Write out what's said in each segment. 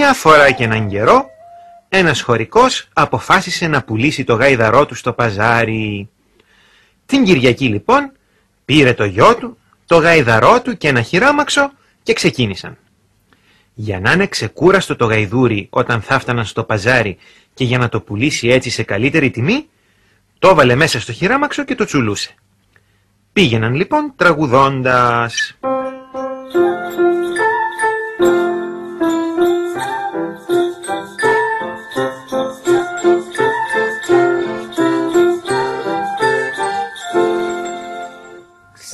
Μια φορά και έναν καιρό, ένας χωρικός αποφάσισε να πουλήσει το γάιδαρό του στο παζάρι. Την Κυριακή λοιπόν πήρε το γιο του, το γάιδαρό του και ένα χειράμαξο και ξεκίνησαν. Για να είναι ξεκούραστο το γαϊδούρι όταν θα φτάναν στο παζάρι και για να το πουλήσει έτσι σε καλύτερη τιμή, το έβαλε μέσα στο χειράμαξο και το τσουλούσε. Πήγαιναν λοιπόν τραγουδώντας.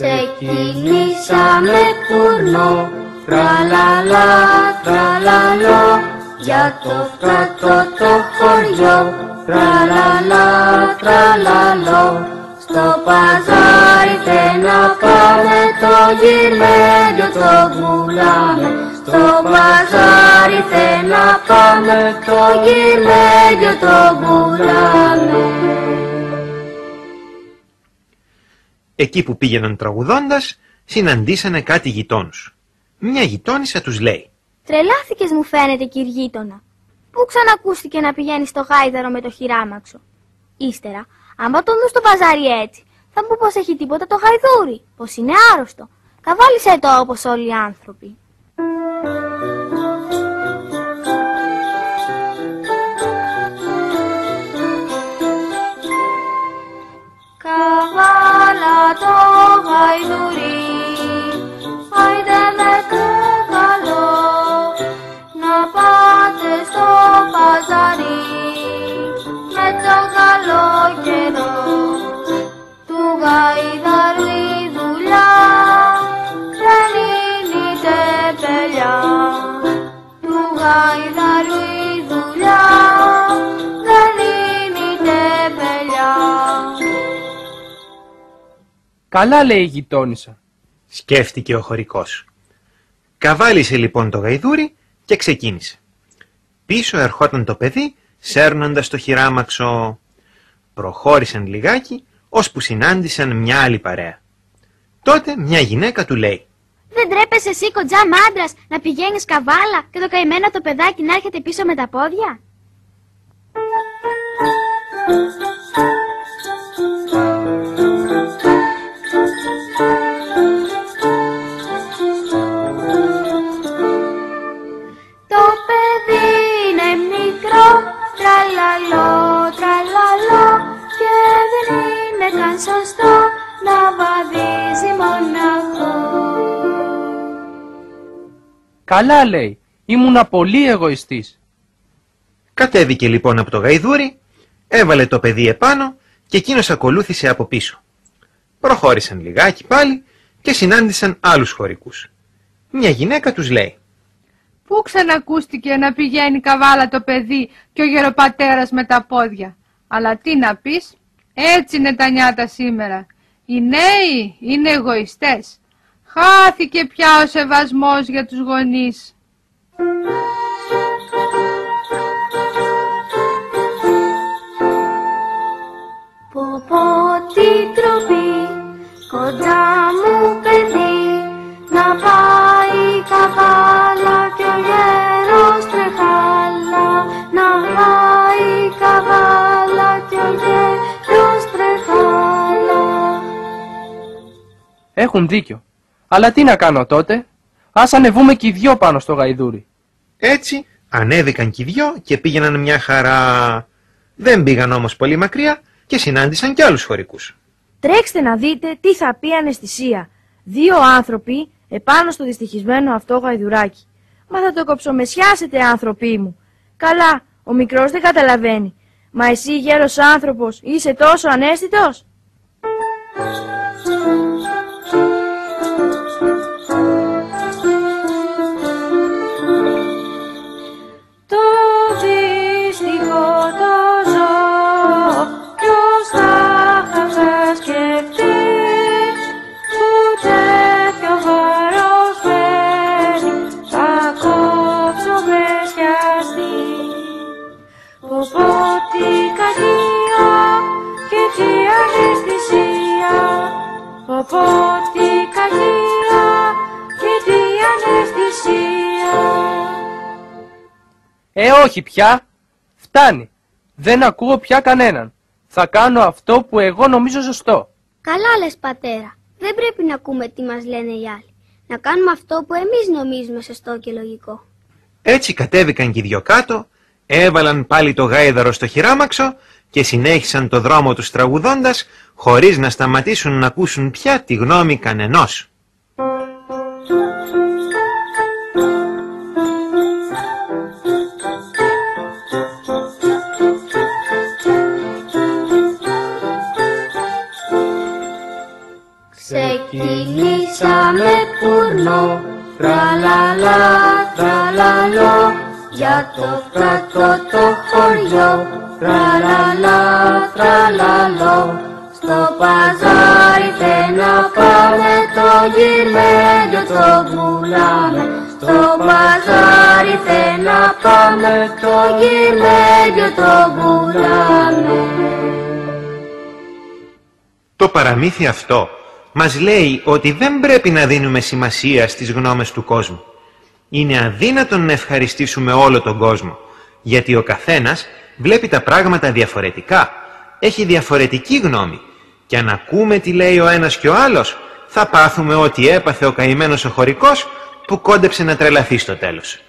Ξεκινήσαμε τουρνό, τραλαλά, τραλαλό, για το κάτω το χωριό, τραλαλά, τραλαλό. Στο παζάρι θε να πάμε, το γυρλέγιο το πουλάμε. Στο παζάρι θε να πάμε, το γυρλέγιο το πουλάμε. Εκεί που πήγαιναν τραγουδώντας, συναντήσανε κάτι γειτόνους. Μια γειτόνισσα τους λέει: «Τρελάθηκες μου φαίνεται, κυριήτονα. Πού ξανακούστηκε να πηγαίνεις στο γάιδαρο με το χειράμαξο? Ύστερα, άμα τον δουν στο παζάρι έτσι, θα μου πως έχει τίποτα το γαϊδούρι, πως είναι άρρωστο. Καβάλισέ το όπως όλοι οι άνθρωποι». Καβάλα το γαϊδουρί, άιντε με το καλό, να πάτε στο παζαρί, με το καλό καιρό. Του γαϊδαρού η δουλειά δεν είναι τεμπελιά, του γαϊδαρού η δουλειά δεν είναι τεμπελιά. Καλά λέει η γειτόνισσα, σκέφτηκε ο χωρικός. Καβάλισε λοιπόν το γαϊδούρι και ξεκίνησε. Πίσω ερχόταν το παιδί σέρνοντας το χειράμαξο. Προχώρησαν λιγάκι, ώσπου συνάντησαν μια άλλη παρέα. Τότε μια γυναίκα του λέει: «Δεν τρέπεσαι εσύ, κοντζάμ άντρας, να πηγαίνεις καβάλα και το καημένο το παιδάκι να έρχεται πίσω με τα πόδια?» Το παιδί είναι μικρό, τραλαλό, τραλαλό, και δεν είναι καν σωστό να βαδίζει μοναχό. καλά λέει, ήμουνα πολύ εγωιστής. Κατέβηκε λοιπόν από το γαϊδούρι, έβαλε το παιδί επάνω και εκείνος ακολούθησε από πίσω. Προχώρησαν λιγάκι πάλι και συνάντησαν άλλους χωρικούς. Μια γυναίκα τους λέει: Πού ξανακούστηκε να πηγαίνει καβάλα το παιδί και ο γεροπατέρας με τα πόδια? Αλλά τι να πεις, έτσι είναι τα νιάτα σήμερα. Οι νέοι είναι εγωιστές. Χάθηκε πια ο σεβασμός για τους γονείς. Πω τι τροπή, κοντά μου παιδί, να πάει καβάλα κι ο γέρος τρεχάλα. Να πάει καβάλα κι ο γέρος τρεχάλα. Έχουν δίκιο. Αλλά τι να κάνω τότε? Ας ανεβούμε κι οι δυο πάνω στο γαϊδούρι. Έτσι ανέβηκαν κι οι δυο και πήγαιναν μια χαρά. Δεν πήγαν όμως πολύ μακριά και συνάντησαν κι άλλους χωρικούς. Τρέξτε να δείτε τι θα πει αναισθησία. Δύο άνθρωποι επάνω στο δυστυχισμένο αυτό γαϊδουράκι. Μα θα το κοψομεσιάσετε, άνθρωποι μου. Καλά, ο μικρός δεν καταλαβαίνει. Μα εσύ, γέρος άνθρωπος, είσαι τόσο ανέστητος? Το δυστυχό το ζώο ποιος θα σκεφτεί, που τέτοιο βάρος φέρει, θα κόψω με σκιαστεί. Πω τι κακία και τι αναισθησία, πω τι κακία και τι αναισθησία. Όχι πια. Φτάνει. Δεν ακούω πια κανέναν. Θα κάνω αυτό που εγώ νομίζω σωστό. Καλά λες, πατέρα. Δεν πρέπει να ακούμε τι μας λένε οι άλλοι. Να κάνουμε αυτό που εμείς νομίζουμε σωστό και λογικό. Έτσι κατέβηκαν και οι δυο κάτω, έβαλαν πάλι το γάιδαρο στο χειράμαξο και συνέχισαν το δρόμο τους τραγουδώντας, χωρίς να σταματήσουν να ακούσουν πια τη γνώμη κανενός. Ξεκινήσαμε πουρνό, τραλαλά, τραλαλό, για το κάτω το χωριό, τραλαλά, τραλαλό. Στο παζάρι θε να πάμε, το γυρμέγιο το πουλάμε. Στο παζάρι θε να πάμε, το γυρμέγιο το πουλάμε. Το παραμύθι αυτό μας λέει ότι δεν πρέπει να δίνουμε σημασία στις γνώμες του κόσμου. Είναι αδύνατον να ευχαριστήσουμε όλο τον κόσμο, γιατί ο καθένας βλέπει τα πράγματα διαφορετικά, έχει διαφορετική γνώμη και αν ακούμε τι λέει ο ένας και ο άλλος, θα πάθουμε ό,τι έπαθε ο καημένος ο χωρικός που κόντεψε να τρελαθεί στο τέλος.